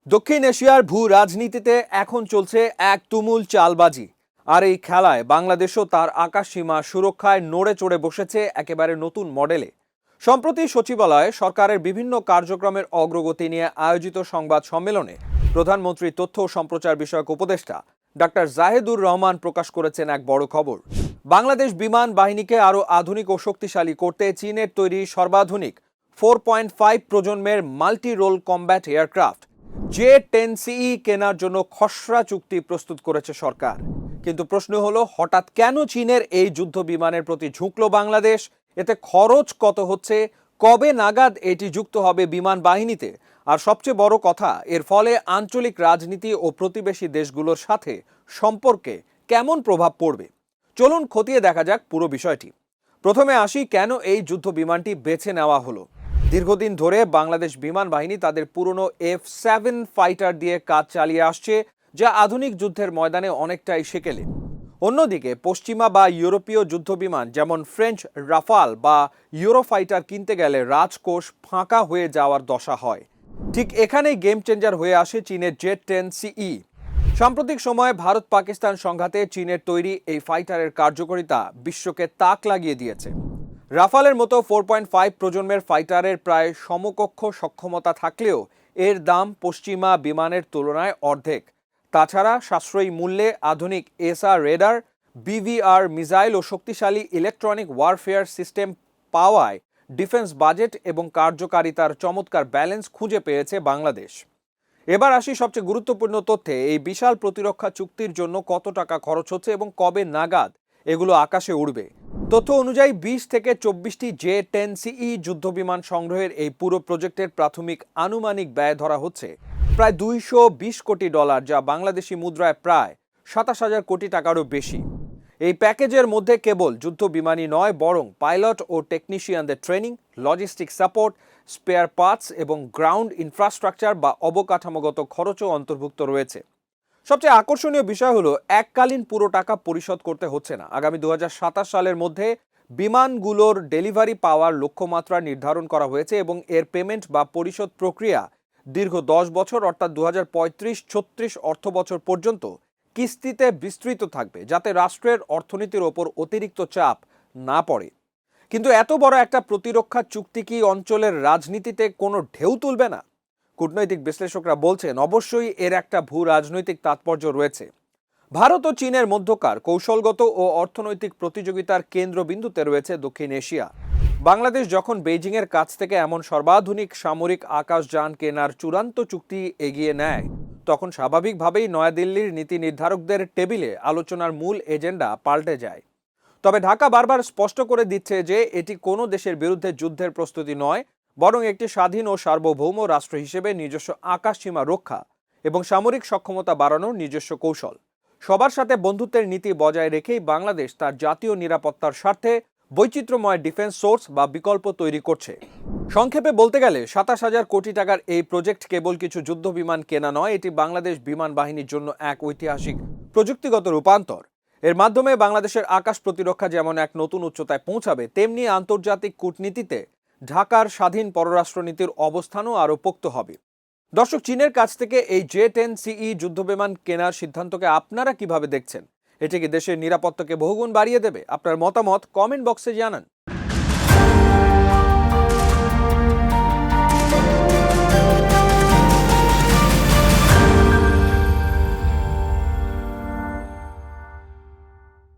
দক্ষিণ এশিয়ার ভূ রাজনীতিতে এখন চলছে এক তুমুল চালবাজি। আর এই খেলায় বাংলাদেশও তার আকাশসীমা সুরক্ষায় নড়ে চড়ে বসেছে একেবারে নতুন মডেলে। সম্প্রতি সচিবালয়ে সরকারের বিভিন্ন কার্যক্রমের অগ্রগতি নিয়ে আয়োজিত সংবাদ সম্মেলনে প্রধানমন্ত্রী তথ্য ও সম্প্রচার বিষয়ক উপদেষ্টা ডক্টর জাহেদুর রহমান প্রকাশ করেছেন এক বড় খবর। বাংলাদেশ বিমান বাহিনীকে আরও আধুনিক ও শক্তিশালী করতে চীনের তৈরি সর্বাধুনিক 4.5 প্রজন্মের multi role combat aircraft J-10CE কেনার জন্য খসড়া চুক্তি প্রস্তুত করেছে সরকার। কিন্তু প্রশ্ন হলো, হঠাৎ কেন চীনের এই যুদ্ধ বিমানের প্রতি ঝুঁকলো বাংলাদেশ? এতে খরচ কত হচ্ছে? কবে নাগাদ এটি যুক্ত হবে বিমান বাহিনীতে? আর সবচেয়ে বড় কথা, এর ফলে আঞ্চলিক রাজনীতি ও প্রতিবেশী দেশগুলোর সাথে সম্পর্কে কেমন প্রভাব পড়বে? চলুন খতিয়ে দেখা যাক পুরো বিষয়টি। প্রথমে আসি, কেন এই যুদ্ধ বিমানটি বেছে নেওয়া হলো। দীর্ঘদিন ধরে বাংলাদেশ বিমান বাহিনী তাদের পুরনো F-7 ফাইটার দিয়ে কাজ চালিয়ে আসছে, যা আধুনিক যুদ্ধের ময়দানে অনেকটাই সেকেলে। অন্যদিকে পশ্চিমা বা ইউরোপীয় যুদ্ধ বিমান যেমন ফ্রেঞ্চ রাফাল বা ইউরোফাইটার কিনতে গেলে রাজকোষ ফাঁকা হয়ে যাওয়ার দশা হয়। ঠিক এখানেই গেম চেঞ্জার হয়ে আসে চীনের J-10CE। সাম্প্রতিক সময়ে ভারত পাকিস্তান সংঘাতে চীনের তৈরি এই ফাইটারের কার্যকারিতা বিশ্বকে তাক লাগিয়ে দিয়েছে। রাফালের মতো 4.5 প্রজন্মের ফাইটারের প্রায় সমকক্ষ সক্ষমতা থাকলেও এর দাম পশ্চিমা বিমানের তুলনায় অর্ধেক। তাছাড়া সাশ্রয়ী মূল্যে আধুনিক এসআর রেডার, বিভিআর মিসাইল ও শক্তিশালী ইলেকট্রনিক ওয়ারফেয়ার সিস্টেম পাওয়ায় ডিফেন্স বাজেট এবং কার্যকারিতার চমৎকার ব্যালেন্স খুঁজে পেয়েছে বাংলাদেশ। এবার আসি সবচেয়ে গুরুত্বপূর্ণ তথ্যে। এই বিশাল প্রতিরক্ষা চুক্তির জন্য কত টাকা খরচ হচ্ছে এবং কবে নাগাদ এগুলো আকাশে উড়বে? তথ্য অনুযায়ী 20 থেকে 24টি J-10CE যুদ্ধবিমান সংগ্রহের এই পুরো প্রজেক্টের প্রাথমিক আনুমানিক ব্যয় ধরা হচ্ছে প্রায় $220 কোটি, যা বাংলাদেশি মুদ্রায় প্রায় 27,000 কোটি টাকারও বেশি। এই প্যাকেজের মধ্যে কেবল যুদ্ধ বিমানই নয়, বরং পাইলট ও টেকনিশিয়ানদের training, logistic support, spare parts এবং গ্রাউন্ড ইনফ্রাস্ট্রাকচার বা অবকাঠামোগত খরচও অন্তর্ভুক্ত রয়েছে। সবচেয়ে আকর্ষণীয় বিষয় হলো, এককালীন পুরো টাকা পরিশোধ করতে হচ্ছে না। আগামী 2027 সালের মধ্যে বিমানগুলোর ডেলিভারি পাওয়ার লক্ষ্যমাত্রা নির্ধারণ করা হয়েছে এবং এর পেমেন্ট বা পরিশোধ প্রক্রিয়া দীর্ঘ 10 বছর অর্থাৎ 2035-36 অর্থ বছর পর্যন্ত কিস্তিতে বিস্তৃত থাকবে, যাতে রাষ্ট্রের অর্থনীতির ওপর অতিরিক্ত চাপ না পড়ে। কিন্তু এত বড় একটা প্রতিরক্ষা চুক্তি কি অঞ্চলের রাজনীতিতে কোনো ঢেউ তুলবে না? কূটনৈতিক বিশ্লেষকরা বলছেন, অবশ্যই এর একটা ভূ রাজনৈতিক তাৎপর্য রয়েছে। ভারত ও চীনের মধ্যকার কৌশলগত ও অর্থনৈতিক প্রতিযোগিতার কেন্দ্রবিন্দুতে রয়েছে দক্ষিণ এশিয়া। বাংলাদেশ যখন বেইজিংয়ের কাছ থেকে এমন সর্বাধুনিক সামরিক আকাশযান কেনার চূড়ান্ত চুক্তি এগিয়ে নেয়, তখন স্বাভাবিকভাবেই নয়াদিল্লির নীতি নির্ধারকদের টেবিলে আলোচনার মূল এজেন্ডা পাল্টে যায়। তবে ঢাকা বারবার স্পষ্ট করে দিচ্ছে যে এটি কোনো দেশের বিরুদ্ধে যুদ্ধের প্রস্তুতি নয়, বরং একটি স্বাধীন ও সার্বভৌম রাষ্ট্র হিসেবে নিজস্ব আকাশসীমা রক্ষা এবং সামরিক সক্ষমতা বাড়ানোর নিজস্ব কৌশল। সবার সাথে বন্ধুত্বের নীতি বজায় রেখেই বাংলাদেশ তার জাতীয় নিরাপত্তার স্বার্থে বৈচিত্র্যময় ডিফেন্স সোর্স বা বিকল্প তৈরি করছে। সংক্ষেপে বলতে গেলে 27,000 কোটি টাকার এই প্রজেক্ট কেবল কিছু যুদ্ধ বিমান কেনা নয়, এটি বাংলাদেশ বিমান বাহিনীর জন্য এক ঐতিহাসিক প্রযুক্তিগত রূপান্তর। এর মাধ্যমে বাংলাদেশের আকাশ প্রতিরক্ষা যেমন এক নতুন উচ্চতায় পৌঁছাবে, তেমনি আন্তর্জাতিক কূটনীতিতে ঢাকার স্বাধীন পররাষ্ট্রনীতির অবস্থানও আরও পোক্ত হবে। দর্শক, চীনের কাছ থেকে এই J-10CE যুদ্ধবিমান কেনার সিদ্ধান্তকে আপনারা কিভাবে দেখছেন? এটি কি দেশের নিরাপত্তাকে বহুগুণ বাড়িয়ে দেবে? আপনার মতামত কমেন্ট বক্সে জানান।